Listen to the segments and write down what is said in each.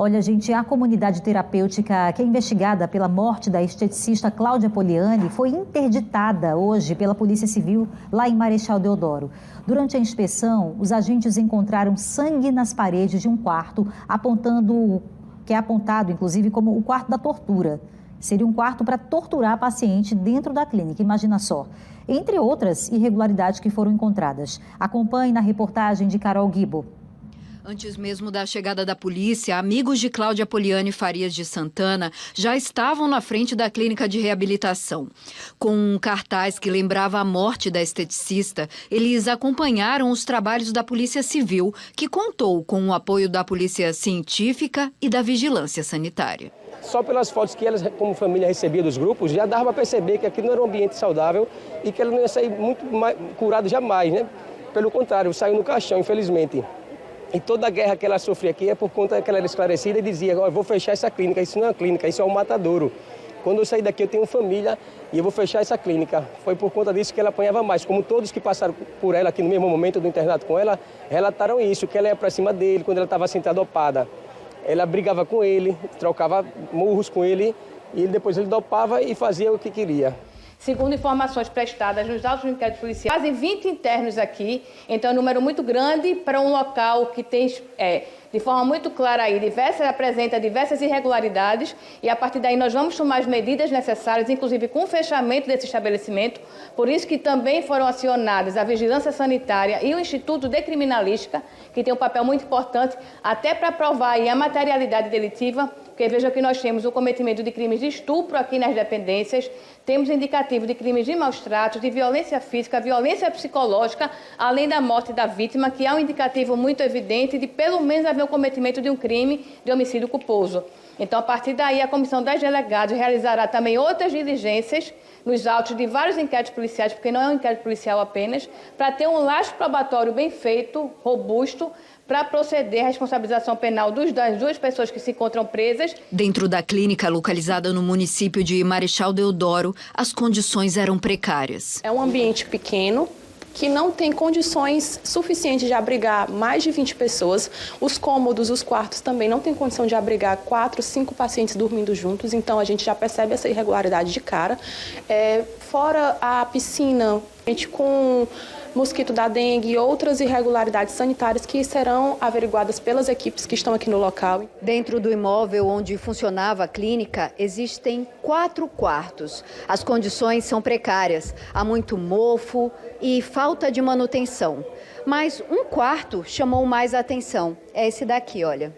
Olha, gente, a comunidade terapêutica que é investigada pela morte da esteticista Cláudia Poliani foi interditada hoje pela Polícia Civil lá em Marechal Deodoro. Durante a inspeção, os agentes encontraram sangue nas paredes de um quarto, que é apontado, inclusive, como o quarto da tortura. Seria um quarto para torturar a paciente dentro da clínica, imagina só. Entre outras irregularidades que foram encontradas. Acompanhe na reportagem de Carol Guibo. Antes mesmo da chegada da polícia, amigos de Cláudia Poliani Farias de Santana já estavam na frente da clínica de reabilitação. Com um cartaz que lembrava a morte da esteticista, eles acompanharam os trabalhos da Polícia Civil, que contou com o apoio da Polícia Científica e da Vigilância Sanitária. Só pelas fotos que elas, como família, recebiam dos grupos, já dava para perceber que aquilo não era um ambiente saudável e que ela não ia sair muito curada jamais, né? Pelo contrário, saiu no caixão, infelizmente. E toda a guerra que ela sofria aqui é por conta que ela era esclarecida e dizia: eu vou fechar essa clínica, isso não é uma clínica, isso é um matadouro. Quando eu sair daqui eu tenho família e eu vou fechar essa clínica. Foi por conta disso que ela apanhava mais. Como todos que passaram por ela aqui no mesmo momento do internato com ela, relataram isso, que ela ia para cima dele quando ela estava sentada dopada. Ela brigava com ele, trocava murros com ele e depois ele dopava e fazia o que queria. Segundo informações prestadas nos autos do inquérito policial, quase 20 internos aqui, então é um número muito grande para um local que tem, de forma muito clara aí, apresenta diversas irregularidades e a partir daí nós vamos tomar as medidas necessárias, inclusive com o fechamento desse estabelecimento, por isso que também foram acionadas a Vigilância Sanitária e o Instituto de Criminalística, que tem um papel muito importante até para provar aí a materialidade delitiva, porque veja que nós temos o cometimento de crimes de estupro aqui nas dependências, temos indicativo de crimes de maus tratos, de violência física, violência psicológica, além da morte da vítima, que é um indicativo muito evidente de pelo menos haver o cometimento de um crime de homicídio culposo. Então, a partir daí, a Comissão das Delegados realizará também outras diligências nos autos de vários inquéritos policiais, porque não é um inquérito policial apenas, para ter um lastro probatório bem feito, robusto, para proceder à responsabilização penal das duas pessoas que se encontram presas. Dentro da clínica localizada no município de Marechal Deodoro, as condições eram precárias. É um ambiente pequeno, que não tem condições suficientes de abrigar mais de 20 pessoas. Os cômodos, os quartos também não tem condição de abrigar 4, 5 pacientes dormindo juntos, então a gente já percebe essa irregularidade de cara. Fora a piscina, a gente com mosquito da dengue e outras irregularidades sanitárias que serão averiguadas pelas equipes que estão aqui no local. Dentro do imóvel onde funcionava a clínica, existem 4 quartos. As condições são precárias, há muito mofo e falta de manutenção. Mas um quarto chamou mais a atenção, é esse daqui, olha.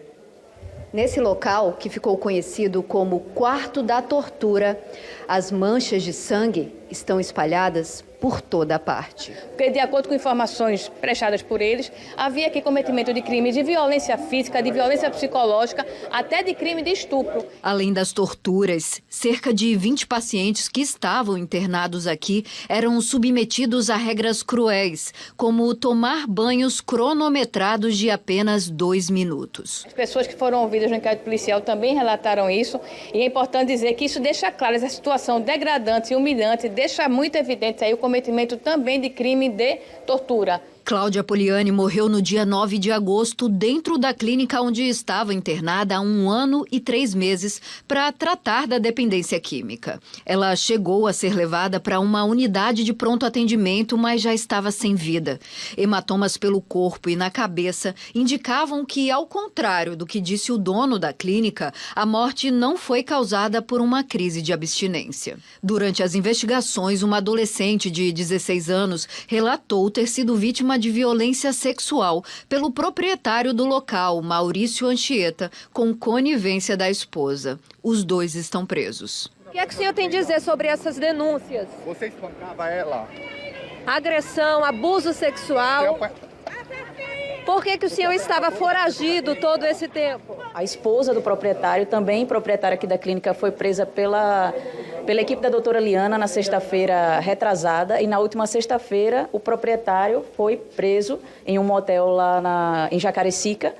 Nesse local, que ficou conhecido como Quarto da Tortura, as manchas de sangue estão espalhadas por toda a parte. Porque, de acordo com informações prestadas por eles, havia aqui cometimento de crimes de violência física, de violência psicológica, até de crime de estupro. Além das torturas, cerca de 20 pacientes que estavam internados aqui eram submetidos a regras cruéis, como tomar banhos cronometrados de apenas 2 minutos. As pessoas que foram ouvidas no inquérito policial também relataram isso, e é importante dizer que isso deixa claro essa situação degradante e humilhante, deixa muito evidente aí o cometimento também de crime de tortura. Cláudia Poliani morreu no dia 9 de agosto dentro da clínica onde estava internada há 1 ano e 3 meses para tratar da dependência química. Ela chegou a ser levada para uma unidade de pronto atendimento, mas já estava sem vida. Hematomas pelo corpo e na cabeça indicavam que, ao contrário do que disse o dono da clínica, a morte não foi causada por uma crise de abstinência. Durante as investigações, uma adolescente de 16 anos relatou ter sido vítima de violência sexual pelo proprietário do local, Maurício Anchieta, com conivência da esposa. Os 2 estão presos. O que é que o senhor tem a dizer sobre essas denúncias? Você espancava ela? Agressão, abuso sexual. Por que o senhor estava foragido todo esse tempo? A esposa do proprietário, também proprietária aqui da clínica, foi presa pela equipe da doutora Liana na sexta-feira retrasada, e na última sexta-feira o proprietário foi preso em um motel lá em Jacarecica,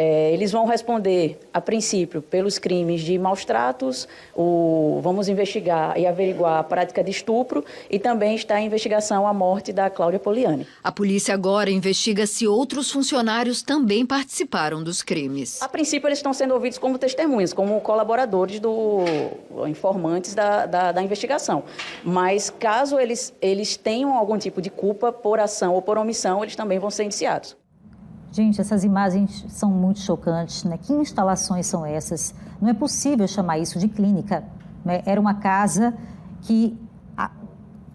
Eles vão responder, a princípio, pelos crimes de maus tratos, vamos investigar e averiguar a prática de estupro e também está em investigação a morte da Cláudia Poliani. A polícia agora investiga se outros funcionários também participaram dos crimes. A princípio, eles estão sendo ouvidos como testemunhas, como colaboradores informantes da investigação. Mas, caso eles tenham algum tipo de culpa por ação ou por omissão, eles também vão ser indiciados. Gente, essas imagens são muito chocantes, né? Que instalações são essas? Não é possível chamar isso de clínica, né? Era uma casa que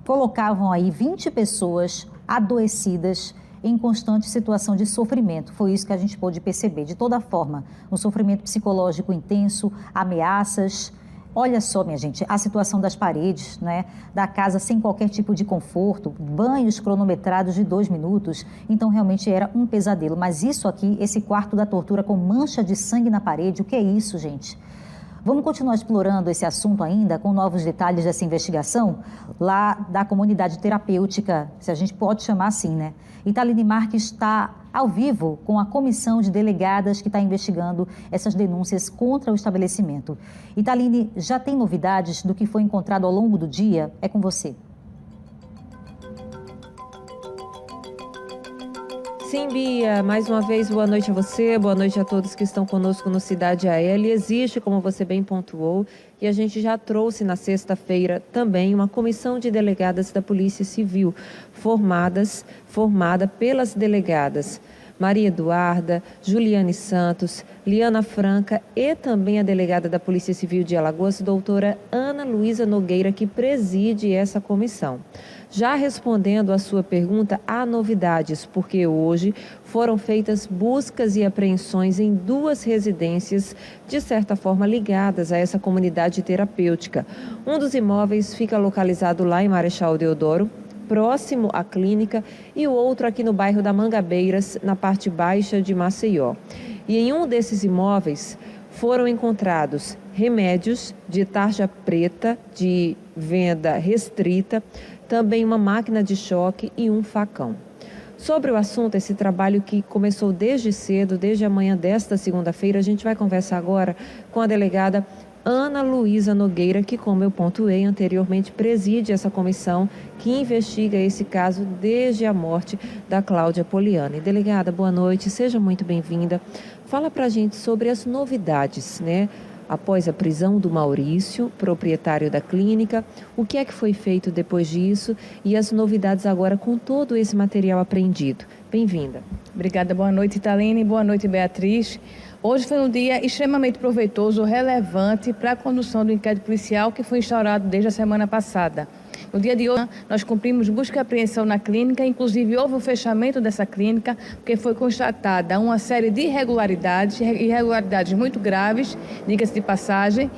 colocavam aí 20 pessoas adoecidas em constante situação de sofrimento. Foi isso que a gente pôde perceber. De toda forma, um sofrimento psicológico intenso, ameaças. Olha só, minha gente, a situação das paredes, né, da casa sem qualquer tipo de conforto, banhos cronometrados de 2 minutos. Então, realmente era um pesadelo. Mas isso aqui, esse quarto da tortura com mancha de sangue na parede, o que é isso, gente? Vamos continuar explorando esse assunto ainda, com novos detalhes dessa investigação, lá da comunidade terapêutica, se a gente pode chamar assim, né? Italine Marques está ao vivo com a comissão de delegadas que está investigando essas denúncias contra o estabelecimento. Italine, já tem novidades do que foi encontrado ao longo do dia? É com você. Sim, Bia, mais uma vez, boa noite a você, boa noite a todos que estão conosco no Cidade AL. Existe, como você bem pontuou, e a gente já trouxe na sexta-feira também uma comissão de delegadas da Polícia Civil, formada pelas delegadas Maria Eduarda, Juliane Santos, Liana Franca e também a delegada da Polícia Civil de Alagoas, doutora Ana Luísa Nogueira, que preside essa comissão. Já respondendo à sua pergunta, há novidades, porque hoje foram feitas buscas e apreensões em 2 residências, de certa forma ligadas a essa comunidade terapêutica. Um dos imóveis fica localizado lá em Marechal Deodoro, próximo à clínica, e o outro aqui no bairro da Mangabeiras, na parte baixa de Maceió. E em um desses imóveis foram encontrados remédios de tarja preta, de venda restrita, também uma máquina de choque e um facão. Sobre o assunto, esse trabalho que começou desde cedo, desde a manhã desta segunda-feira, a gente vai conversar agora com a delegada Ana Luísa Nogueira, que, como eu pontuei anteriormente, preside essa comissão que investiga esse caso desde a morte da Cláudia Poliani. Delegada, boa noite, seja muito bem-vinda. Fala pra gente sobre as novidades, né? Após a prisão do Maurício, proprietário da clínica, o que é que foi feito depois disso e as novidades agora com todo esse material apreendido. Bem-vinda. Obrigada, boa noite, Italine, boa noite, Beatriz. Hoje foi um dia extremamente proveitoso, relevante para a condução do inquérito policial que foi instaurado desde a semana passada. No dia de hoje, nós cumprimos busca e apreensão na clínica, inclusive houve o fechamento dessa clínica, porque foi constatada uma série de irregularidades muito graves, diga-se de passagem.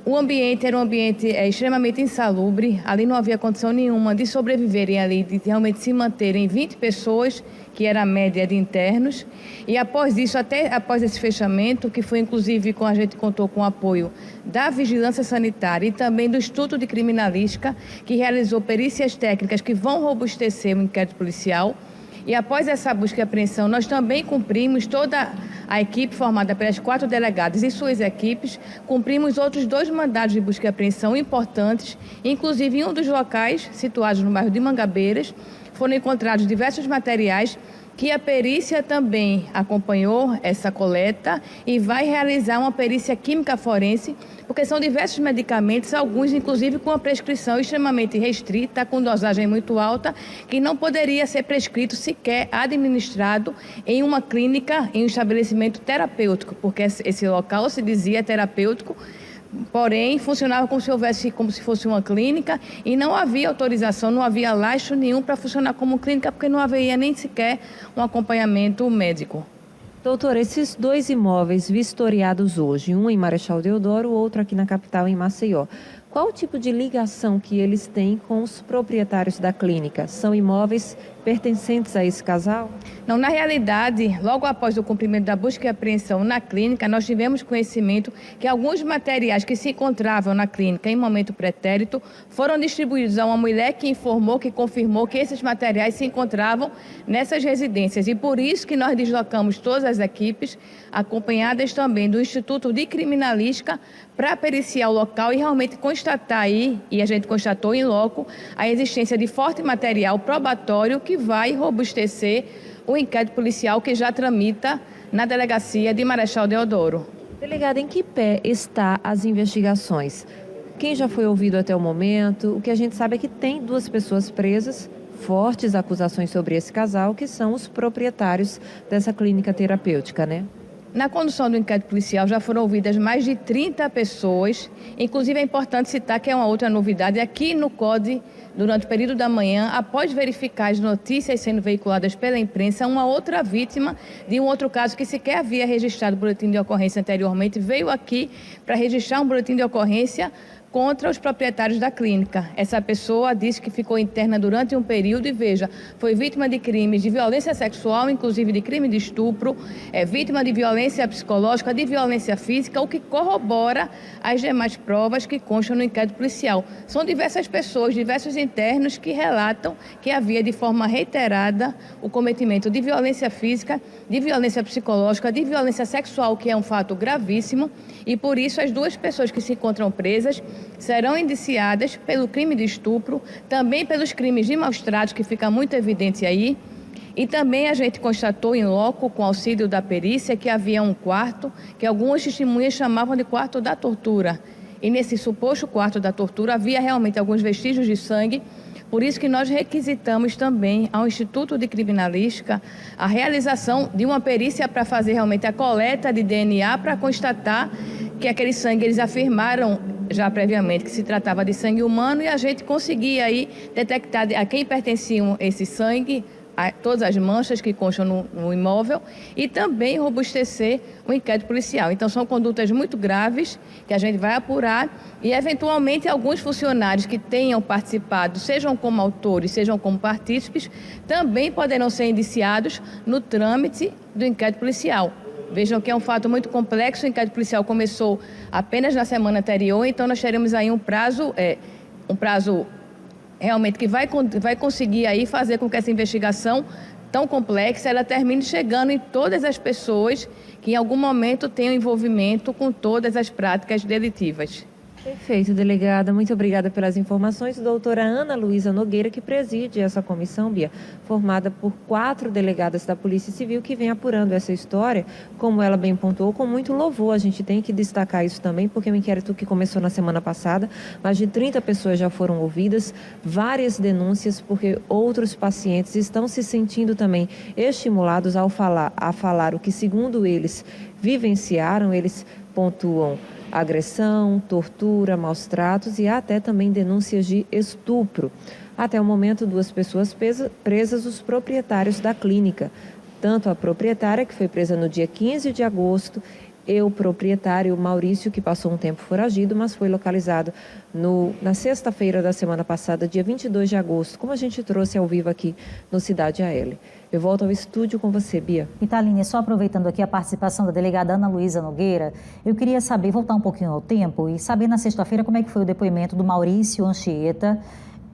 O ambiente era um ambiente extremamente insalubre, ali não havia condição nenhuma de sobreviverem ali, de realmente se manterem 20 pessoas, que era a média de internos. E após isso, até após esse fechamento, que foi inclusive a gente contou com o apoio da Vigilância Sanitária e também do Instituto de Criminalística, que realizou perícias técnicas que vão robustecer o inquérito policial. E após essa busca e apreensão, nós também cumprimos toda a equipe formada pelas 4 delegadas e suas equipes, cumprimos outros 2 mandados de busca e apreensão importantes, inclusive em um dos locais situados no bairro de Mangabeiras, foram encontrados diversos materiais que a perícia também acompanhou essa coleta e vai realizar uma perícia química forense, porque são diversos medicamentos, alguns inclusive com a prescrição extremamente restrita, com dosagem muito alta, que não poderia ser prescrito sequer administrado em uma clínica, em um estabelecimento terapêutico, porque esse local se dizia terapêutico, porém funcionava como se fosse uma clínica e não havia autorização, não havia lastro nenhum para funcionar como clínica, porque não havia nem sequer um acompanhamento médico. Doutora, esses 2 imóveis vistoriados hoje, um em Marechal Deodoro, o outro aqui na capital, em Maceió, qual o tipo de ligação que eles têm com os proprietários da clínica? São imóveis pertencentes a esse casal? Não, na realidade, logo após o cumprimento da busca e apreensão na clínica, nós tivemos conhecimento que alguns materiais que se encontravam na clínica em momento pretérito foram distribuídos a uma mulher que informou, que confirmou que esses materiais se encontravam nessas residências. E por isso que nós deslocamos todas as equipes, acompanhadas também do Instituto de Criminalística, para periciar o local e realmente constatar aí, e a gente constatou em loco, a existência de forte material probatório que vai robustecer o inquérito policial que já tramita na delegacia de Marechal Deodoro. Delegada, em que pé está as investigações? Quem já foi ouvido até o momento? O que a gente sabe é que tem 2 pessoas presas, fortes acusações sobre esse casal, que são os proprietários dessa clínica terapêutica, né? Na condução do inquérito policial já foram ouvidas mais de 30 pessoas, inclusive é importante citar que é uma outra novidade, aqui no CODE, durante o período da manhã, após verificar as notícias sendo veiculadas pela imprensa, uma outra vítima de um outro caso que sequer havia registrado boletim de ocorrência anteriormente, veio aqui para registrar um boletim de ocorrência contra os proprietários da clínica. Essa pessoa disse que ficou interna durante um período e, veja, foi vítima de crimes de violência sexual, inclusive de crime de estupro, vítima de violência psicológica, de violência física, o que corrobora as demais provas que constam no inquérito policial. São diversas pessoas, diversos internos que relatam que havia de forma reiterada o cometimento de violência física, de violência psicológica, de violência sexual, que é um fato gravíssimo, e por isso as 2 pessoas que se encontram presas serão indiciadas pelo crime de estupro, também pelos crimes de maus tratos, que fica muito evidente aí. E também a gente constatou em loco, com auxílio da perícia, que havia um quarto que algumas testemunhas chamavam de quarto da tortura. E nesse suposto quarto da tortura havia realmente alguns vestígios de sangue. Por isso que nós requisitamos também ao Instituto de Criminalística a realização de uma perícia para fazer realmente a coleta de DNA para constatar que aquele sangue, eles afirmaram já previamente que se tratava de sangue humano, e a gente conseguia aí detectar a quem pertenciam esse sangue, todas as manchas que constam no imóvel, e também robustecer o inquérito policial. Então são condutas muito graves que a gente vai apurar, e eventualmente alguns funcionários que tenham participado, sejam como autores, sejam como partícipes, também poderão ser indiciados no trâmite do inquérito policial. Vejam que é um fato muito complexo, o inquérito policial começou apenas na semana anterior, então nós teremos aí um prazo realmente que vai conseguir aí fazer com que essa investigação tão complexa, ela termine chegando em todas as pessoas que em algum momento tenham envolvimento com todas as práticas delitivas. Perfeito, delegada. Muito obrigada pelas informações. Doutora Ana Luísa Nogueira, que preside essa comissão, Bia, formada por 4 delegadas da Polícia Civil que vem apurando essa história, como ela bem pontuou, com muito louvor. A gente tem que destacar isso também, porque é um inquérito que começou na semana passada, mais de 30 pessoas já foram ouvidas, várias denúncias, porque outros pacientes estão se sentindo também estimulados a falar o que, segundo eles, vivenciaram. Eles pontuam agressão, tortura, maus tratos e até também denúncias de estupro. Até o momento, 2 pessoas presas, os proprietários da clínica. Tanto a proprietária, que foi presa no dia 15 de agosto, e o proprietário Maurício, que passou um tempo foragido, mas foi localizado na sexta-feira da semana passada, dia 22 de agosto, como a gente trouxe ao vivo aqui no Cidade AL. Eu volto ao estúdio com você, Bia. Italine, só aproveitando aqui a participação da delegada Ana Luísa Nogueira, eu queria saber, voltar um pouquinho ao tempo e saber na sexta-feira como é que foi o depoimento do Maurício Anchieta.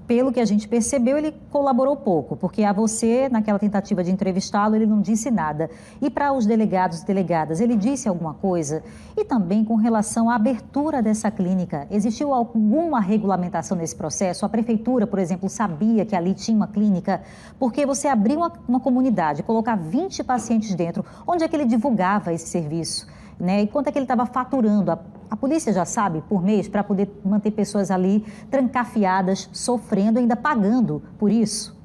Pelo que a gente percebeu, ele colaborou pouco, porque a você, naquela tentativa de entrevistá-lo, ele não disse nada. E para os delegados e delegadas, ele disse alguma coisa? E também com relação à abertura dessa clínica, existiu alguma regulamentação nesse processo? A prefeitura, por exemplo, sabia que ali tinha uma clínica? Porque você abriu uma comunidade, colocar 20 pacientes dentro, onde é que ele divulgava esse serviço? Né? E quanto é que ele estava faturando? A polícia já sabe, por mês, para poder manter pessoas ali trancafiadas, sofrendo, ainda pagando por isso?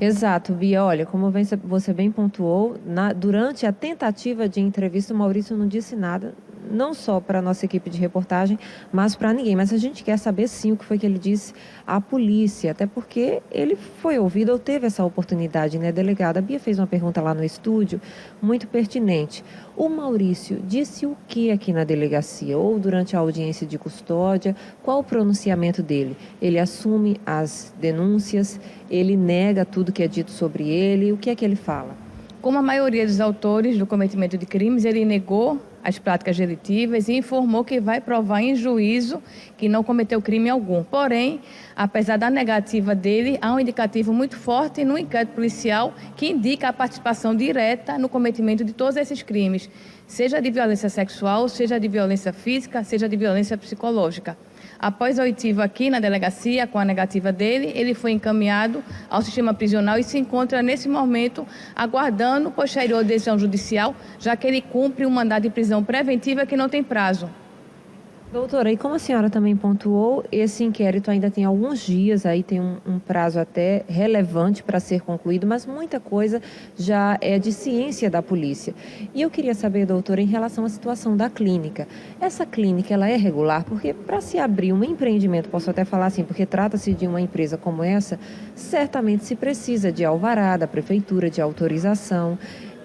Exato, Bia. Olha, como você bem pontuou, durante a tentativa de entrevista, o Maurício não disse nada, não só para a nossa equipe de reportagem, mas para ninguém. Mas a gente quer saber sim o que foi que ele disse à polícia, até porque ele foi ouvido ou teve essa oportunidade, né, delegada? A Bia fez uma pergunta lá no estúdio, muito pertinente. O Maurício disse o que aqui na delegacia, ou durante a audiência de custódia? Qual o pronunciamento dele? Ele assume as denúncias, ele nega tudo que é dito sobre ele, o que é que ele fala? Como a maioria dos autores do cometimento de crimes, ele negou as práticas delitivas e informou que vai provar em juízo que não cometeu crime algum. Porém, apesar da negativa dele, há um indicativo muito forte no inquérito policial que indica a participação direta no cometimento de todos esses crimes, seja de violência sexual, seja de violência física, seja de violência psicológica. Após a oitiva aqui na delegacia, com a negativa dele, ele foi encaminhado ao sistema prisional e se encontra, nesse momento, aguardando posterior decisão judicial, já que ele cumpre um mandado de prisão preventiva que não tem prazo. Doutora, e como a senhora também pontuou, esse inquérito ainda tem alguns dias, aí tem um prazo até relevante para ser concluído, mas muita coisa já é de ciência da polícia. E eu queria saber, doutora, em relação à situação da clínica. Essa clínica, ela é regular? Porque para se abrir um empreendimento, posso até falar assim, porque trata-se de uma empresa como essa, certamente se precisa de alvará da prefeitura, de autorização.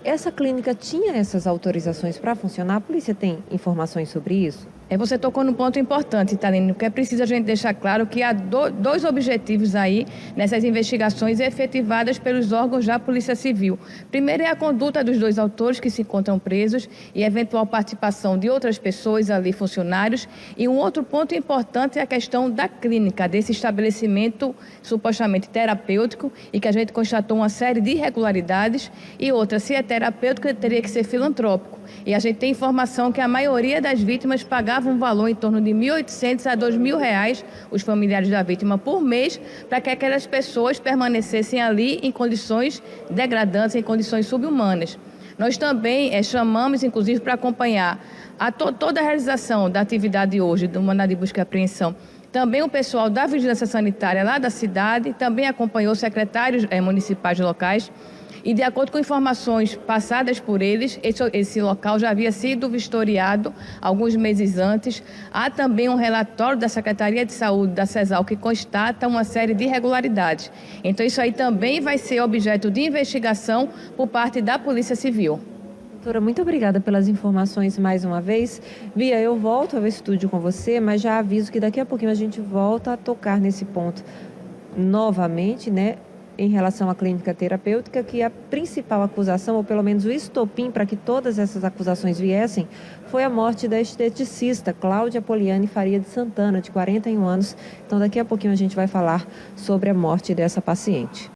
Essa clínica tinha essas autorizações para funcionar? A polícia tem informações sobre isso? Você tocou num ponto importante, Thaline, porque é preciso a gente deixar claro que há dois objetivos aí nessas investigações efetivadas pelos órgãos da Polícia Civil. Primeiro é a conduta dos dois autores que se encontram presos e eventual participação de outras pessoas ali, funcionários. E um outro ponto importante é a questão da clínica, desse estabelecimento supostamente terapêutico e que a gente constatou uma série de irregularidades. E outra, se é terapêutico, ele teria que ser filantrópico. E a gente tem informação que a maioria das vítimas pagava um valor em torno de R$ 1.800 a R$ 2.000, os familiares da vítima, por mês, para que aquelas pessoas permanecessem ali em condições degradantes, em condições subhumanas. Nós também chamamos, inclusive, para acompanhar toda a realização da atividade hoje, do mandado de busca e apreensão. Também o pessoal da Vigilância Sanitária lá da cidade, também acompanhou secretários municipais locais. E, de acordo com informações passadas por eles, esse local já havia sido vistoriado alguns meses antes. Há também um relatório da Secretaria de Saúde da CESAL que constata uma série de irregularidades. Então, isso aí também vai ser objeto de investigação por parte da Polícia Civil. Doutora, muito obrigada pelas informações mais uma vez. Bia, eu volto ao estúdio com você, mas já aviso que daqui a pouquinho a gente volta a tocar nesse ponto novamente, né? Em relação à clínica terapêutica, que a principal acusação, ou pelo menos o estopim para que todas essas acusações viessem, foi a morte da esteticista Cláudia Poliane Faria de Santana, de 41 anos. Então, daqui a pouquinho a gente vai falar sobre a morte dessa paciente.